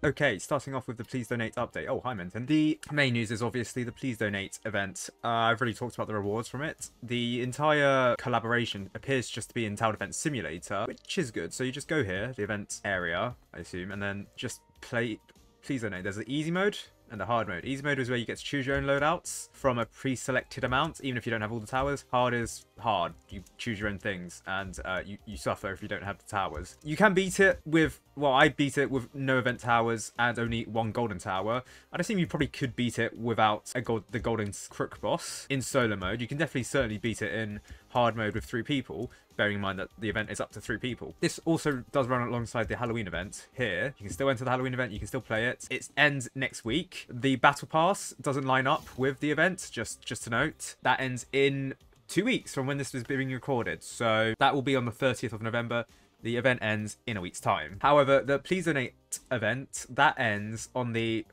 Okay, starting off with the Please Donate update. Oh, hi, Menton. The main news is obviously the Please Donate event. I've already talked about the rewards from it. The entire collaboration appears just to be in Tower Defense Simulator, which is good. So you just go here, the event area, I assume, and then just play Please Donate. There's the easy mode and the hard mode. Easy mode is where you get to choose your own loadouts from a pre-selected amount, even if you don't have all the towers. Hard is hard. You choose your own things, and you suffer if you don't have the towers. You can beat it with, well, I beat it with no event towers and only one golden tower. I'd assume you probably could beat it without the golden crook boss in solo mode. You can certainly beat it in hard mode with 3 people, bearing in mind that the event is up to 3 people. This also does run alongside the Halloween event here. You can still enter the Halloween event, you can still play it. It ends next week. The battle pass doesn't line up with the event, just to note. That ends in 2 weeks from when this was being recorded, so that will be on the 30th of November. The event ends in a week's time. However, the Please Donate event, that ends on the...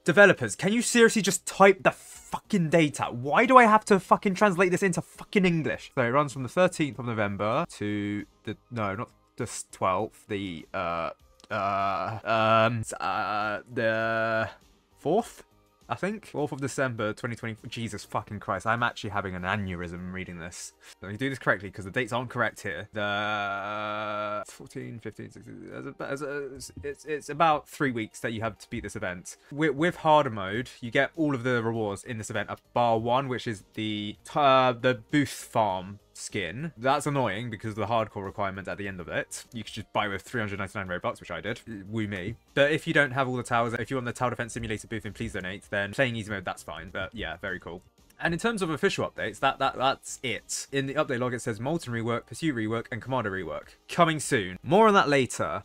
Developers, can you seriously just type the fucking data? Why do I have to fucking translate this into fucking English? So it runs from the 13th of November to the... No, not the 12th. The 4th? I think 4th of December 2020. Jesus fucking Christ, I'm actually having an aneurysm reading this. Let me do this correctly because the dates aren't correct here. The 14, 15, 16, it's about 3 weeks that you have to beat this event. With harder mode, you get all of the rewards in this event, bar 1, which is the booth farm skin. That's annoying because of the hardcore requirement at the end of it. You could just buy with 399 Robux, which I did. Woo me. But if you don't have all the towers, if you want the Tower Defense Simulator booth in Please Donate, then playing easy mode, that's fine. But yeah, very cool. And in terms of official updates, that's it. In the update log, it says Molten rework, Pursuit rework, and Commander rework. Coming soon. More on that later,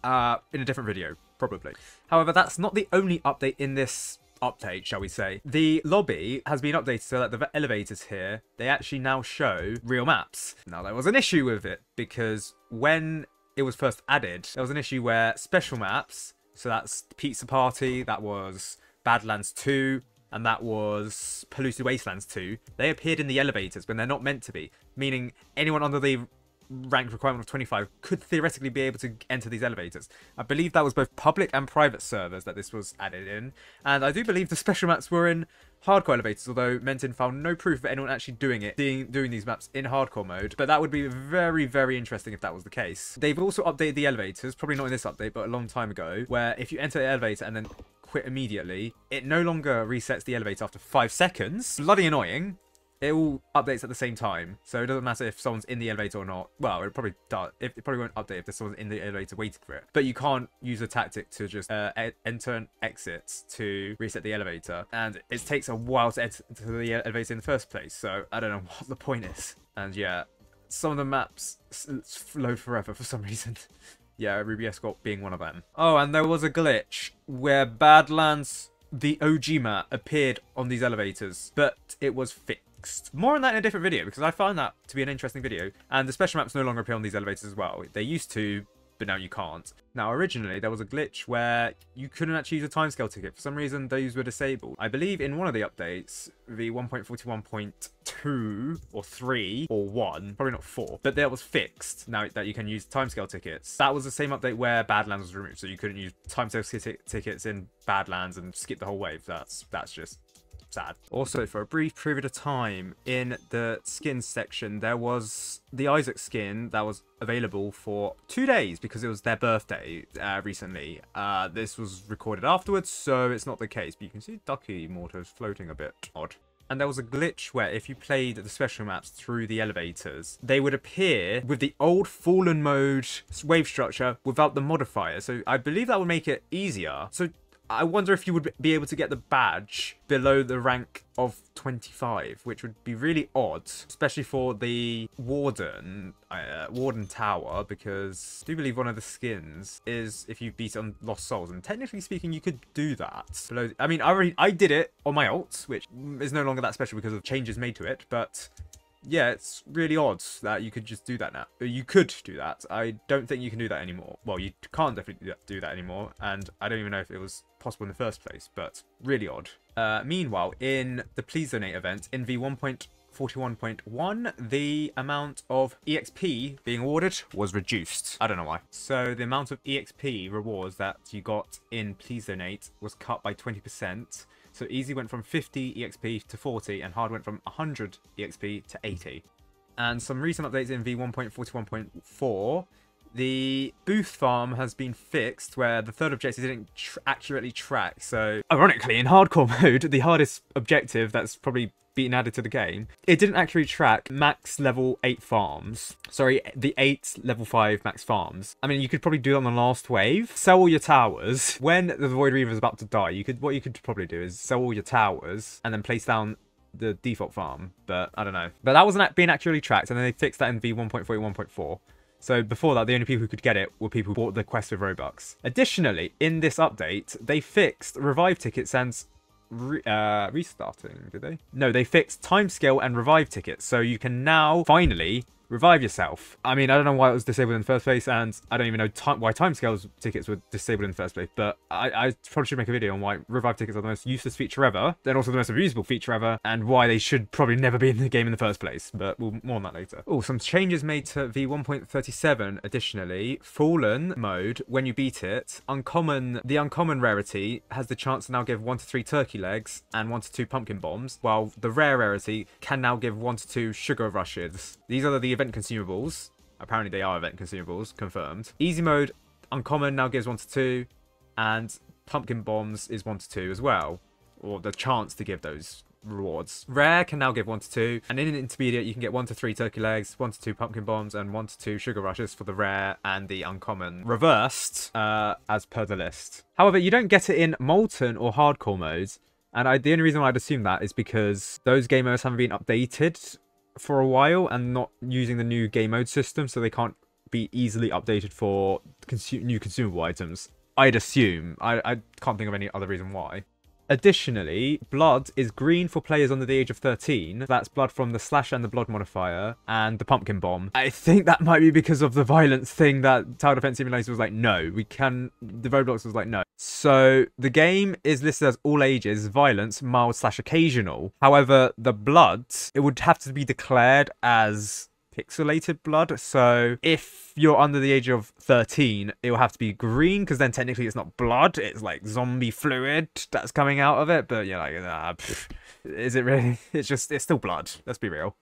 in a different video, probably. However, that's not the only update in this update, shall we say. The lobby has been updated so that the elevators here, they actually now show real maps. Now, there was an issue with it because when it was first added, there was an issue where special maps, so that's Pizza Party, that was Badlands 2, and that was Polluted Wastelands 2, they appeared in the elevators when they're not meant to be, meaning anyone under the rank requirement of 25 could theoretically be able to enter these elevators. I believe that was both public and private servers that this was added in, and I do believe the special maps were in hardcore elevators, although Menton found no proof of anyone actually doing these maps in hardcore mode, but that would be very, very interesting if that was the case. They've also updated the elevators, probably not in this update, but a long time ago, where if you enter the elevator and then quit immediately, it no longer resets the elevator after 5 seconds. Bloody annoying. It all updates at the same time, so it doesn't matter if someone's in the elevator or not. Well, it probably does. It probably won't update if there's someone in the elevator waiting for it. But you can't use a tactic to just enter and exit to reset the elevator, and it takes a while to enter the elevator in the first place. So I don't know what the point is. And yeah, some of the maps load forever for some reason. Yeah, Ruby Escort being one of them. Oh, and there was a glitch where Badlands, the OG map, appeared on these elevators, but it was fixed. More on that in a different video because I found that to be an interesting video. And the special maps no longer appear on these elevators as well. They used to, but now you can't. Now, originally, there was a glitch where you couldn't actually use a timescale ticket. For some reason, those were disabled. I believe in one of the updates, the 1.41.2 or 3 or 1, probably not 4, but that was fixed now that you can use timescale tickets. That was the same update where Badlands was removed, so you couldn't use timescale tickets in Badlands and skip the whole wave. That's just sad. Also, for a brief period of time in the skins section, there was the Isaac skin that was available for 2 days because it was their birthday recently. This was recorded afterwards, so it's not the case, but you can see Ducky Mortars floating a bit odd. And there was a glitch where if you played the special maps through the elevators, they would appear with the old Fallen mode wave structure without the modifier. So I believe that would make it easier. So I wonder if you would be able to get the badge below the rank of 25, which would be really odd, especially for the Warden Tower, because I do believe one of the skins is if you beat on Lost Souls, and technically speaking, you could do that. I mean, I did it on my ult, which is no longer that special because of changes made to it, but yeah, it's really odd that you could just do that now. You could do that. I don't think you can do that anymore. Well, you can't definitely do that anymore, and I don't even know if it was possible in the first place, but really odd. Meanwhile, in the Please Donate event, in the 41.1, the amount of EXP being awarded was reduced. I don't know why. So the amount of EXP rewards that you got in Please Donate was cut by 20%. So easy went from 50 EXP to 40, and hard went from 100 EXP to 80. And some recent updates in V1.41.4. The booth farm has been fixed where the third objective didn't accurately track. So ironically, in hardcore mode, the hardest objective that's probably been added to the game, it didn't actually track max level 8 farms. Sorry, the 8 level 5 max farms. I mean, you could probably do it on the last wave. Sell all your towers. When the Void Reaver is about to die, what you could probably do is sell all your towers and then place down the default farm. But I don't know. But that wasn't being accurately tracked, and then they fixed that in V1.41.4. So before that, the only people who could get it were people who bought the quest with Robux. Additionally, in this update, they fixed revive tickets and restarting, did they? No, they fixed timescale and revive tickets. So you can now finally revive yourself. I mean, I don't know why it was disabled in the first place, and I don't even know why timescales tickets were disabled in the first place, but I probably should make a video on why revive tickets are the most useless feature ever, then also the most abusable feature ever, and why they should probably never be in the game in the first place, but more on that later. Oh, some changes made to V1.37 additionally. Fallen mode, when you beat it, the uncommon rarity has the chance to now give 1 to 3 turkey legs and 1 to 2 pumpkin bombs, while the rare rarity can now give 1 to 2 sugar rushes. These are the event consumables. Apparently they are event consumables, confirmed. Easy mode, uncommon now gives 1 to 2, and pumpkin bombs is 1 to 2 as well, or the chance to give those rewards. Rare can now give 1 to 2, and in an intermediate you can get 1 to 3 turkey legs, 1 to 2 pumpkin bombs, and 1 to 2 sugar rushes for the rare and the uncommon. Reversed, as per the list. However, you don't get it in molten or hardcore modes, and the only reason why I'd assume that is because those game modes haven't been updated for a while and not using the new game mode system, so they can't be easily updated for new consumable items. I'd assume. I can't think of any other reason why. Additionally, blood is green for players under the age of 13. That's blood from the slash and the blood modifier and the pumpkin bomb. I think that might be because of the violence thing that Tower Defense Simulator was like, no, the Roblox was like, no. So the game is listed as all ages, violence, mild / occasional. However, the blood, it would have to be declared as pixelated blood. So if you're under the age of 13, it will have to be green, because then technically it's not blood, it's like zombie fluid that's coming out of it. But you're like, is it really? It's still blood. Let's be real.